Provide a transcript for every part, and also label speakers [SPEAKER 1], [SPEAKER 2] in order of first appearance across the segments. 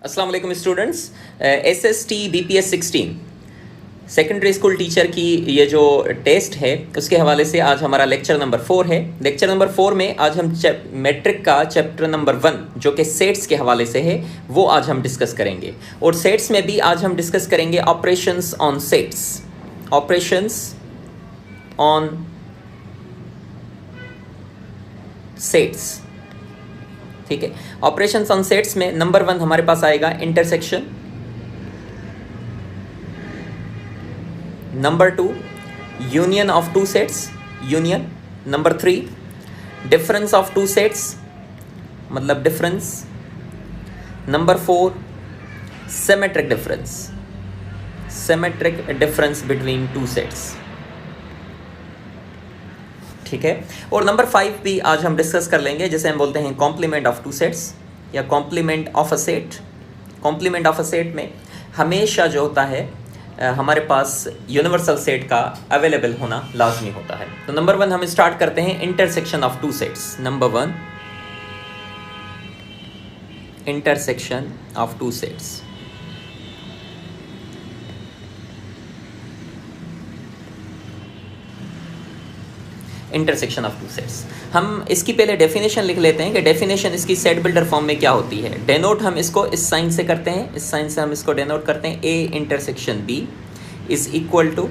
[SPEAKER 1] अस्सलाम वालेकुम students. SST BPS 16 secondary school teacher की ये जो टेस्ट है उसके हवाले से आज हमारा लेक्चर नंबर 4 है। लेक्चर नंबर 4 में आज हम मैट्रिक का चैप्टर नंबर 1 जो कि सेट्स के हवाले से है वो आज हम डिस्कस करेंगे। और सेट्स में भी आज हम डिस्कस करेंगे operations on sets, operations on sets. ठीक है, ऑपरेशंस ऑन सेट्स में नंबर 1 हमारे पास आएगा intersection, number 2 union of two sets, union, number 3 difference of two sets मतलब difference, number 4 symmetric difference, symmetric difference between two sets. ठीक है, और नंबर 5 भी आज हम डिस्कस कर लेंगे, जैसे हम बोलते हैं कॉम्प्लीमेंट ऑफ टू सेट्स या complement of a set. Complement of a set में हमेशा जो होता है हमारे पास यूनिवर्सल सेट का अवेलेबल होना लाजमी होता है। तो नंबर 1 हम स्टार्ट करते हैं intersection of two sets. Number 1 intersection of two sets. Intersection of two sets, हम इसकी पहले डेफिनेशन लिख लेते हैं कि डेफिनेशन इसकी सेट बिल्डर फॉर्म में क्या होती है। डेनोट हम इसको इस साइन से करते हैं, इस साइन से हम इसको डेनोट करते हैं। A intersection B is equal to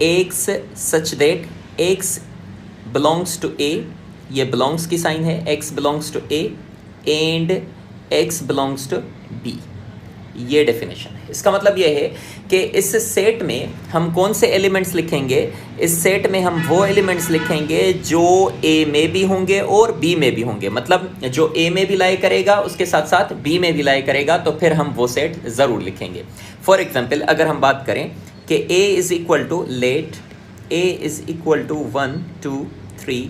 [SPEAKER 1] x such that x belongs to A, ये बिलोंग्स की साइन है, x belongs to A and x belongs to B. ये डेफिनेशन है। इसका मतलब ये है कि इस सेट में हम कौन से एलिमेंट्स लिखेंगे, इस सेट में हम वो एलिमेंट्स लिखेंगे जो ए में भी होंगे और बी में भी होंगे। मतलब जो ए में भी लाई करेगा उसके साथ साथ बी में भी लाई करेगा, तो फिर हम वो सेट ज़रूर लिखेंगे। फॉर एग्जांपल अगर हम बात करें कि A is equal to let A is equal to 1 2 3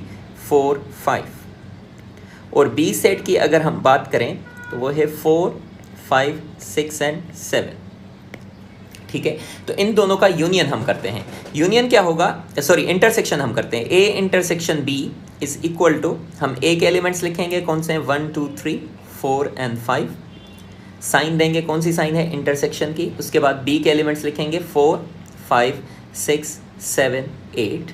[SPEAKER 1] 4 5 और बी सेट की अगर हम बात करें तो वो है 4 5 6 एंड 7। ठीक है, तो इन दोनों का यूनियन हम करते हैं। यूनियन क्या होगा, सॉरी इंटरसेक्शन हम करते हैं। A intersection B is equal to, हम ए के एलिमेंट्स लिखेंगे कौन से हैं 1 2 3 4 एंड 5, साइन देंगे कौन सी साइन है इंटरसेक्शन की। उसके बाद बी के एलिमेंट्स लिखेंगे 4 5 6 7 8।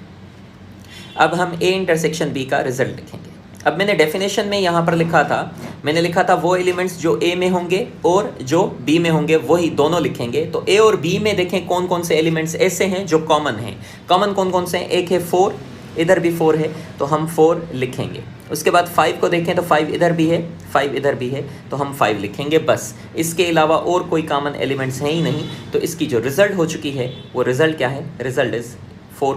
[SPEAKER 1] अब हम ए इंटरसेक्शन बी का रिजल्ट लिखेंगे। अब मैंने डेफिनेशन में यहाँ पर लिखा था, मैंने लिखा था वो एलिमेंट्स जो ए में होंगे और जो बी में होंगे वही दोनों लिखेंगे। तो ए और बी में देखें कौन कौन से एलिमेंट्स ऐसे हैं जो कॉमन हैं। कॉमन कौन कौन से हैं, एक है 4, इधर भी 4 है तो हम 4 लिखेंगे। उसके बाद 5 को देखें तो 5 इधर भी है 5 इधर भी है तो हम 5 लिखेंगे बस। इसके अलावा और कोई कॉमन एलिमेंट्स हैं ही नहीं। तो इसकी जो रिजल्ट हो चुकी है वो रिजल्ट क्या है, रिजल्ट इज़ 4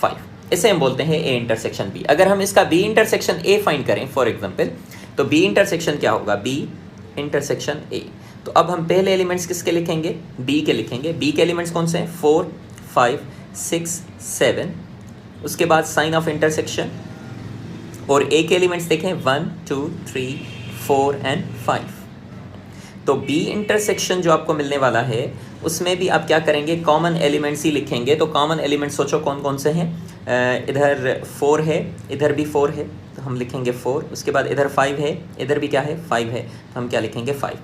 [SPEAKER 1] 5। इसे हम बोलते हैं ए इंटरसेक्शन बी। अगर हम इसका बी इंटरसेक्शन ए फाइंड करें फॉर एग्जांपल, तो बी इंटरसेक्शन क्या होगा, बी इंटरसेक्शन ए। तो अब हम पहले एलिमेंट्स किसके लिखेंगे, बी के लिखेंगे। बी के एलिमेंट्स कौन से हैं 4 5 6 7। उसके बाद साइन ऑफ इंटरसेक्शन, और ए के एलिमेंट्स देखें 1 2 3 4 एंड 5। तो बी इंटरसेक्शन जो आपको मिलने वाला है उसमें भी आप क्या करेंगे, कॉमन एलिमेंट्स ही लिखेंगे। तो कॉमन एलिमेंट्स सोचो कौन कौन से हैं, इधर 4 है इधर भी 4 है तो हम लिखेंगे 4। उसके बाद इधर 5 है इधर भी क्या है 5 है तो हम क्या लिखेंगे 5।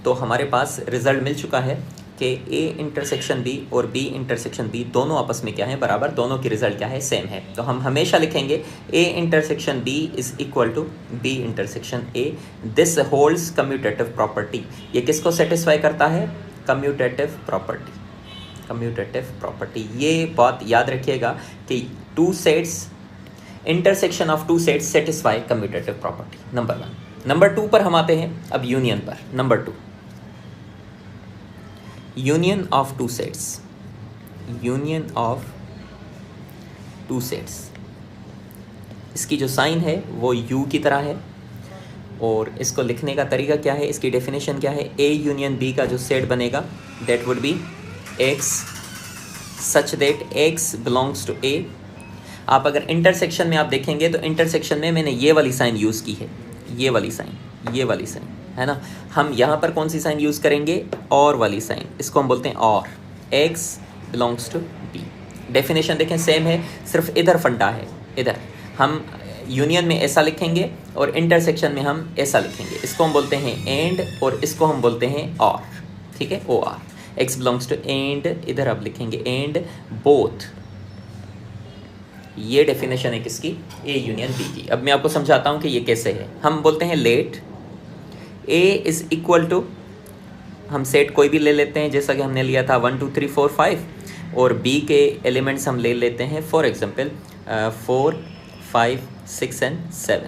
[SPEAKER 1] तो हमारे पास रिजल्ट मिल चुका है कि ए इंटरसेक्शन बी और बी इंटरसेक्शन बी दोनों आपस में क्या है, बराबर, दोनों की रिजल्ट क्या है, सेम है। तो हम हमेशा लिखेंगे A intersection B is equal to B intersection A. This holds commutative property. ये किसको सेटिस्फाई करता है, कम्यूटेटिव प्रॉपर्टी, कम्यूटेटिव प्रॉपर्टी। ये बात याद रखिएगा कि two sets, intersection of two sets satisfy commutative property, number 1। Number 2 पर हम आते हैं अब यूनियन पर। Number 2 union of two sets, union of two sets. इसकी जो साइन है वो यू की तरह है और इसको लिखने का तरीका क्या है, इसकी डेफिनेशन क्या है, ए यूनियन बी का जो सेट बनेगा that would be x such that x belongs to A. आप अगर इंटरसेक्शन में आप देखेंगे तो इंटरसेक्शन में मैंने ये वाली साइन यूज़ की है, ये वाली साइन, ये वाली साइन है ना। हम यहाँ पर कौन सी साइन यूज़ करेंगे, और वाली साइन, इसको हम बोलते हैं और। X belongs to B. Definition देखें सेम है, सिर्फ इधर फंडा है, इधर हम यूनियन में ऐसा लिखेंगे और इंटरसेक्शन में हम ऐसा लिखेंगे। इसको हम बोलते हैं एंड और इसको हम बोलते हैं और, ठीक है, O R. X belongs to and, इधर आप लिखेंगे एंड बोथ। ये डेफिनेशन है किसकी, ए यूनियन बी की। अब मैं आपको समझाता हूँ कि ये कैसे है। हम बोलते हैं let A is equal to, हम सेट कोई भी ले लेते हैं जैसा कि हमने लिया था 1 2 3 4 5, और बी के एलिमेंट्स हम ले लेते हैं फॉर एग्जांपल 4 5 6 एंड 7,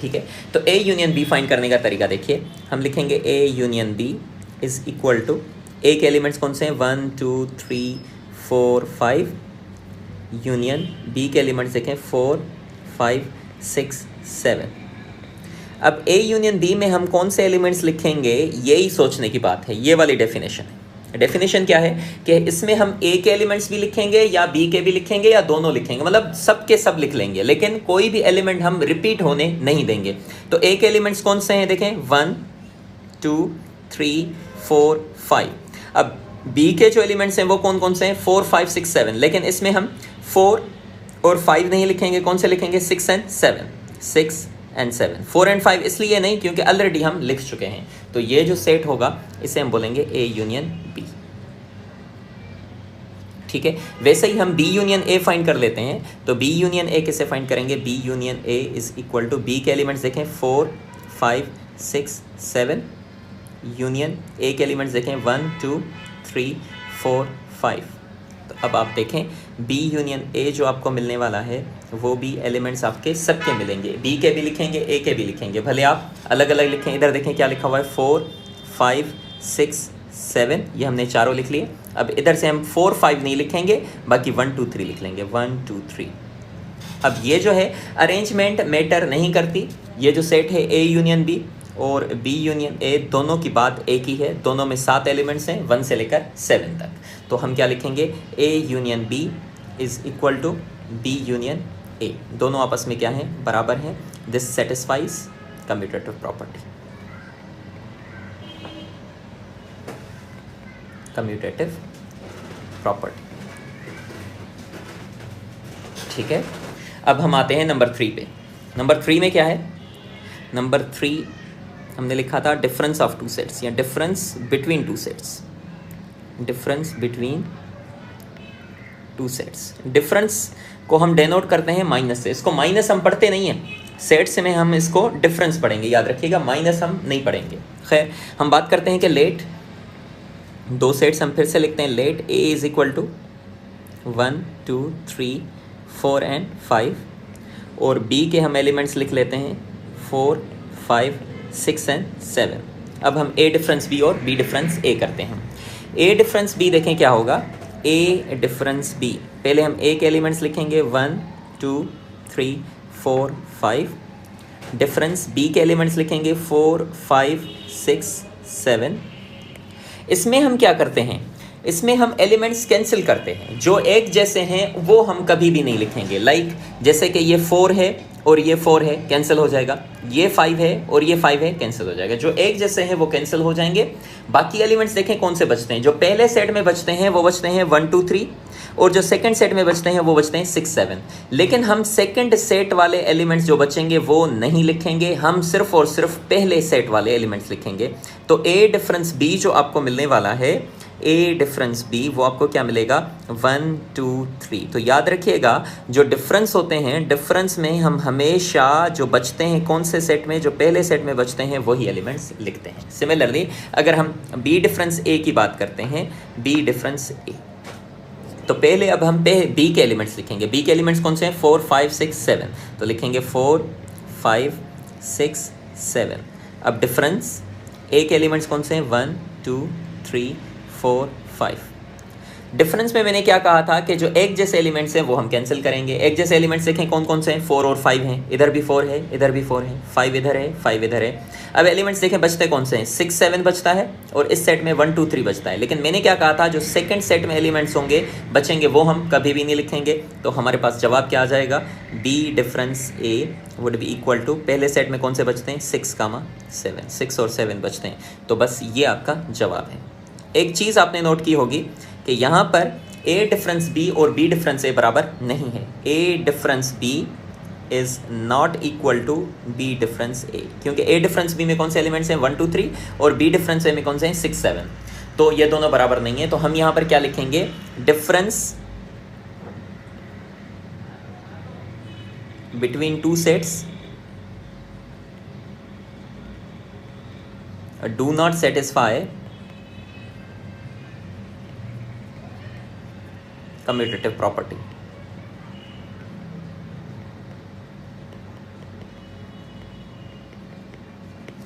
[SPEAKER 1] ठीक है। तो ए यूनियन बी फाइंड करने का तरीका देखिए, हम लिखेंगे A union B is equal to, A के एलिमेंट्स कौन से हैं 1 2 3 4 5, यूनियन बी के एलिमेंट्स देखें 4 5 6 7। अब ए यूनियन बी में हम कौन से एलिमेंट्स लिखेंगे, यही सोचने की बात है। ये वाली डेफिनेशन है। डेफिनेशन क्या है कि इसमें हम ए के एलिमेंट्स भी लिखेंगे या बी के भी लिखेंगे या दोनों लिखेंगे, मतलब सब के सब लिख लेंगे, लेकिन कोई भी एलिमेंट हम रिपीट होने नहीं देंगे। तो ए के एलिमेंट्स कौन से हैं, देखें 1 2 3 4 5। अब बी के जो एलिमेंट्स हैं वो कौन कौन से हैं, 4 5 6 7, लेकिन इसमें हम 4 और 5 नहीं लिखेंगे, कौन से लिखेंगे 6 एंड 7, 6 एंड 7। 4 एंड 5 इसलिए नहीं क्योंकि ऑलरेडी हम लिख चुके हैं। तो ये जो सेट होगा इसे हम बोलेंगे ए यूनियन बी, ठीक है। वैसे ही हम बी यूनियन ए फाइंड कर लेते हैं। तो बी यूनियन ए कैसे फाइंड करेंगे, B union A is equal to, B के एलिमेंट्स देखें 4 5 6 7, यूनियन ए के एलिमेंट्स देखें 1 2 3 4 5। तो अब आप देखें बी यूनियन ए जो आपको मिलने वाला है वो भी एलिमेंट्स आपके सबके मिलेंगे, बी के भी लिखेंगे ए के भी लिखेंगे, भले आप अलग अलग लिखें। इधर देखें क्या लिखा हुआ है 4 5 6 7, ये हमने चारों लिख लिए। अब इधर से हम 4 5 नहीं लिखेंगे, बाकी 1 2 3 लिख लेंगे, 1 2 3। अब ये जो है अरेंजमेंट मैटर नहीं करती, ये जो सेट है ए यूनियन बी और बी यूनियन ए दोनों की बात एक ही है। दोनों में 7 एलिमेंट्स हैं 1 से लेकर 7 तक। तो हम क्या लिखेंगे, A union B is equal to B union A, दोनों आपस में क्या है, बराबर हैं। This satisfies commutative property, commutative property, ठीक है। अब हम आते हैं नंबर 3 पे। नंबर 3 में क्या है, नंबर 3 हमने लिखा था डिफरेंस ऑफ टू सेट्स या difference between two sets, difference between two sets. Difference को हम डेनोट करते हैं माइनस से। इसको माइनस हम पढ़ते नहीं हैं, सेट्स में हम इसको डिफरेंस पढ़ेंगे, याद रखिएगा, माइनस हम नहीं पढ़ेंगे। खैर हम बात करते हैं कि लेट, दो सेट्स हम फिर से लिखते हैं। Let A is equal to 1 2 3 4 and 5, और बी के हम एलिमेंट्स लिख लेते हैं 4 5 6 एंड 7। अब हम ए डिफरेंस बी और बी डिफरेंस ए करते हैं। ए डिफरेंस बी देखें क्या होगा, ए डिफरेंस बी, पहले हम ए के एलिमेंट्स लिखेंगे 1 2 3 4 5, डिफरेंस बी के एलिमेंट्स लिखेंगे 4 5 6 7। इसमें हम क्या करते हैं, इसमें हम एलिमेंट्स कैंसिल करते हैं, जो एक जैसे हैं वो हम कभी भी नहीं लिखेंगे। लाइक जैसे कि ये 4 है और ये 4 है, कैंसिल हो जाएगा। ये 5 है और ये 5 है, कैंसिल हो जाएगा। जो एक जैसे हैं वो कैंसिल हो जाएंगे। बाकी एलिमेंट्स देखें कौन से बचते हैं, जो पहले सेट में बचते हैं वो बचते हैं 1 2 3, और जो सेकंड सेट में बचते हैं वो बचते हैं 6 7। लेकिन हम सेकंड सेट वाले एलिमेंट्स जो बचेंगे वो नहीं लिखेंगे, हम सिर्फ और सिर्फ पहले सेट वाले एलिमेंट्स लिखेंगे। तो ए डिफरेंस बी जो आपको मिलने वाला है, ए डिफरेंस बी, वो आपको क्या मिलेगा 1 2 3। तो याद रखिएगा जो डिफरेंस होते हैं, डिफरेंस में हम हमेशा जो बचते हैं कौन से सेट में, जो पहले सेट में बचते हैं वही एलिमेंट्स लिखते हैं। सिमिलरली अगर हम बी डिफरेंस ए की बात करते हैं, बी डिफरेंस ए, तो पहले अब हम बी के एलिमेंट्स लिखेंगे। बी के एलिमेंट्स कौन से हैं 4 5 6 7, तो लिखेंगे 4 5 6 7। अब डिफरेंस ए के एलिमेंट्स कौन से हैं 1 2 3 4 5। डिफरेंस में मैंने क्या कहा था कि जो एक जैसे एलिमेंट्स हैं वो हम कैंसिल करेंगे। एक जैसे एलिमेंट्स देखें कौन कौन से हैं, 4 और 5 हैं, इधर भी 4 है, इधर भी 4 है, 5 इधर है, 5 इधर है। अब एलिमेंट्स देखें बचते कौन से हैं, 6 7 बचता है, और इस सेट में 1 2 3 बचता है। लेकिन मैंने क्या कहा था, जो सेकंड सेट में एलिमेंट्स होंगे बचेंगे वो हम कभी भी नहीं लिखेंगे। तो हमारे पास जवाब क्या आ जाएगा, B difference A would be equal to, पहले सेट में कौन से बचते हैं 6 7, 6 और 7 बचते हैं। तो बस ये आपका जवाब है। एक चीज़ आपने नोट की होगी कि यहाँ पर ए डिफरेंस बी और बी डिफरेंस ए बराबर नहीं है। A difference B is not equal to B difference A, क्योंकि ए डिफरेंस बी में कौन से एलिमेंट्स हैं 1 2 3 और बी डिफरेंस ए में कौन से हैं 6 7, तो ये दोनों बराबर नहीं है। तो हम यहाँ पर क्या लिखेंगे, difference between two sets do not satisfy commutative property.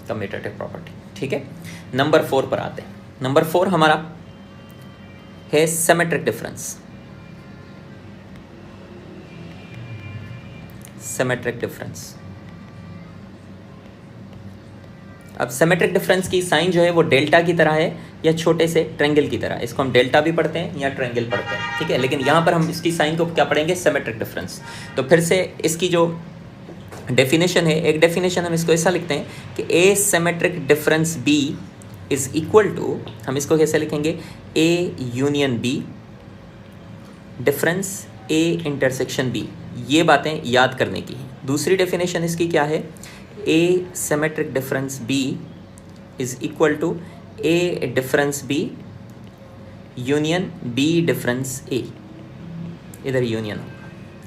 [SPEAKER 1] Commutative property, ठीक है। नंबर 4 पर आते हैं। नंबर 4 हमारा है सिमेट्रिक डिफरेंस। सिमेट्रिक डिफरेंस, अब सिमेट्रिक डिफरेंस की साइन जो है वो डेल्टा की तरह है या छोटे से ट्रायंगल की तरह। इसको हम डेल्टा भी पढ़ते हैं या ट्रायंगल पढ़ते हैं, ठीक है। लेकिन यहाँ पर हम इसकी साइन को क्या पढ़ेंगे, सिमेट्रिक डिफरेंस। तो फिर से इसकी जो डेफिनेशन है, एक डेफिनेशन हम इसको ऐसा लिखते हैं कि A symmetric difference B is equal to, हम इसको कैसे लिखेंगे, A union B difference A intersection B. ये बातें याद करने की हैं। दूसरी डेफिनेशन इसकी क्या है, A symmetric difference B is equal to A difference B union B difference A. इधर union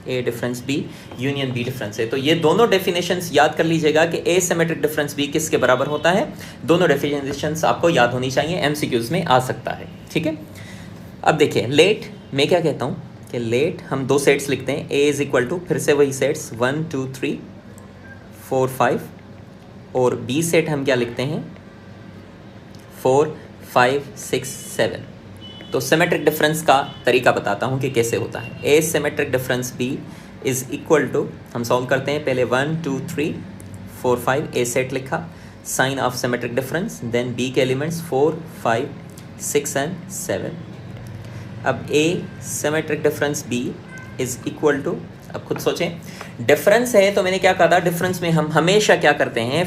[SPEAKER 1] A difference B union B difference A. तो ये दोनों डेफिनेशंस याद कर लीजिएगा कि ए सिमेट्रिक डिफरेंस बी किसके बराबर होता है। दोनों डेफिनेशंस आपको याद होनी चाहिए, एमसीक्यूज में आ सकता है, ठीक है। अब देखिए लेट, मैं क्या कहता हूँ कि लेट हम दो सेट्स लिखते हैं, ए इज इक्वल टू, फिर से वही सेट्स 1 2 3 4 5, और बी सेट हम क्या लिखते हैं 4 5 6 7। तो सिमेट्रिक डिफरेंस का तरीका बताता हूँ कि कैसे होता है। A symmetric difference B is equal to, हम सॉल्व करते हैं पहले 1 2 3 4 5, ए सेट लिखा, sign of symmetric difference, then B के एलिमेंट्स 4 5 6 एंड 7। अब A symmetric difference B is equal to, अब खुद सोचें, डिफरेंस है तो मैंने क्या कहा था, डिफरेंस में हम हमेशा क्या करते हैं,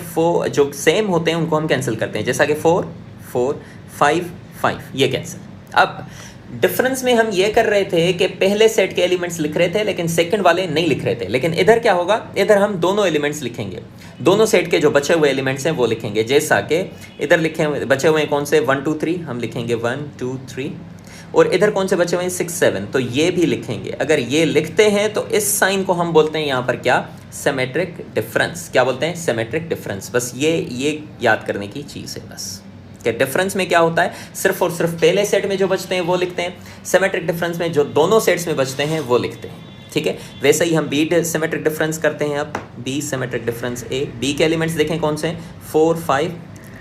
[SPEAKER 1] जो सेम होते हैं उनको हम कैंसिल करते हैं, जैसा कि 4 4 5 5 ये कैंसिल। अब डिफरेंस में हम ये कर रहे थे कि पहले सेट के एलिमेंट्स लिख रहे थे लेकिन सेकंड वाले नहीं लिख रहे थे, लेकिन इधर क्या होगा, इधर हम दोनों एलिमेंट्स लिखेंगे, दोनों सेट के जो बचे हुए एलिमेंट्स हैं वो लिखेंगे। जैसा कि इधर लिखे बचे हुए हैं कौन से 1 2 3, हम लिखेंगे 1 2 3, और इधर कौन से बचे हुए हैं 6 7, तो ये भी लिखेंगे। अगर ये लिखते हैं तो इस साइन को हम बोलते हैं यहाँ पर क्या, सिमेट्रिक डिफरेंस। क्या बोलते हैं, सिमेट्रिक डिफरेंस। बस ये याद करने की चीज़ है बस, कि डिफरेंस में क्या होता है, सिर्फ और सिर्फ पहले सेट में जो बचते हैं वो लिखते हैं, सिमेट्रिक डिफरेंस में जो दोनों सेट्स में बचते हैं वो लिखते हैं, ठीक है। वैसे ही हम बी सिमेट्रिक डिफरेंस करते हैं। अब बी सिमेट्रिक डिफरेंस ए, बी के एलिमेंट्स देखें कौन से हैं 4 5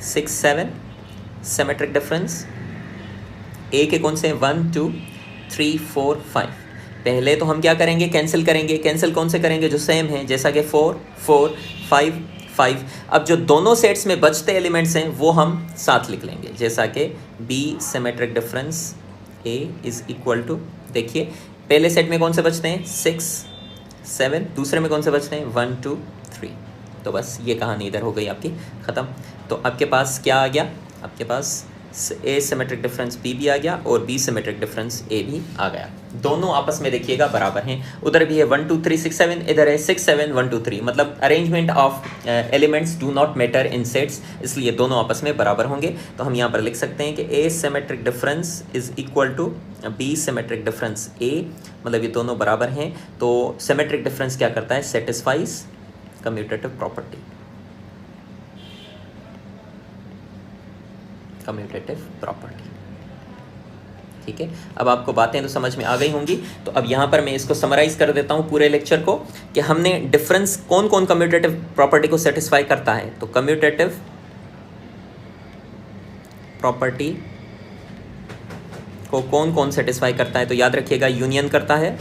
[SPEAKER 1] 6 7, सिमेट्रिक डिफरेंस ए के कौन से 1 2 3 4 5। पहले तो हम क्या करेंगे, कैंसिल करेंगे। कैंसिल कौन से करेंगे, जो सेम है, जैसा कि 4 4 5 5। अब जो दोनों सेट्स में बचते एलिमेंट्स हैं वो हम साथ लिख लेंगे, जैसा कि B symmetric difference A is equal to, देखिए पहले सेट में कौन से बचते हैं 6 7, दूसरे में कौन से बचते हैं 1 2 3। तो बस ये कहानी इधर हो गई आपकी ख़त्म। तो आपके पास क्या आ गया, आपके पास ए सिमेट्रिक डिफरेंस बी भी आ गया और बी सिमेट्रिक डिफरेंस ए भी आ गया। दोनों आपस में देखिएगा बराबर हैं। उधर भी है 1 2 3 6 7, इधर है 6 7 1 2 3। मतलब arrangement of elements do not matter in sets, इसलिए दोनों आपस में बराबर होंगे। तो हम यहाँ पर लिख सकते हैं कि A symmetric difference is equal to B symmetric difference A, मतलब ये दोनों बराबर हैं। तो सिमेट्रिक डिफरेंस क्या करता है, satisfies commutative property. Commutative property, ठीक है। अब आपको बातें तो समझ में आ गई होंगी। तो अब यहाँ पर मैं इसको समराइज कर देता हूँ पूरे लेक्चर को, कि हमने डिफरेंस कौन कौन कम्यूटेटिव प्रॉपर्टी को सेटिस्फाई करता है। तो कम्यूटेटिव प्रॉपर्टी को कौन कौन सेटिस्फाई करता है, तो याद रखिएगा, यूनियन करता है,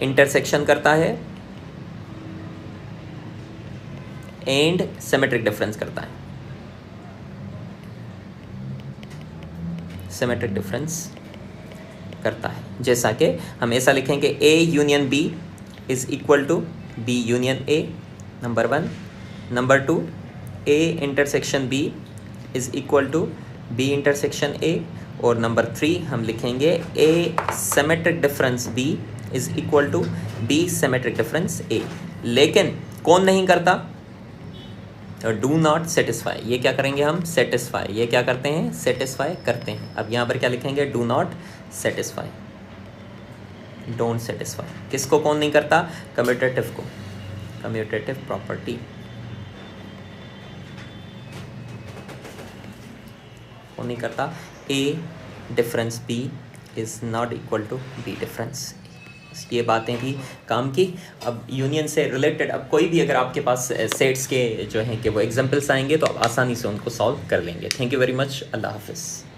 [SPEAKER 1] इंटरसेक्शन करता है, एंड सिमेट्रिक डिफरेंस करता है। सिमेट्रिक डिफरेंस करता है, जैसा कि हम ऐसा लिखेंगे A union B is equal to B union A, number 1। Number 2, A intersection B is equal to B intersection A, और नंबर 3 हम लिखेंगे A symmetric difference B is equal to B symmetric difference A. लेकिन कौन नहीं करता? Do not satisfy. ये क्या करेंगे हम? सेटिस्फाई। ये क्या करते हैं? सेटिस्फाई करते हैं। अब यहाँ पर क्या लिखेंगे? Do not satisfy, don't satisfy. किसको कौन नहीं करता? कम्यूटेटिव को, कम्यूटेटिव प्रॉपर्टी कौन नहीं करता? A difference B is not equal to B difference. ये बातें थी काम की। अब यूनियन से रिलेटेड अब कोई भी अगर आपके पास सेट्स के जो हैं कि वो एग्जांपल्स आएंगे तो आप आसानी से उनको सॉल्व कर लेंगे। Thank you very much. अल्लाह हाफिज़।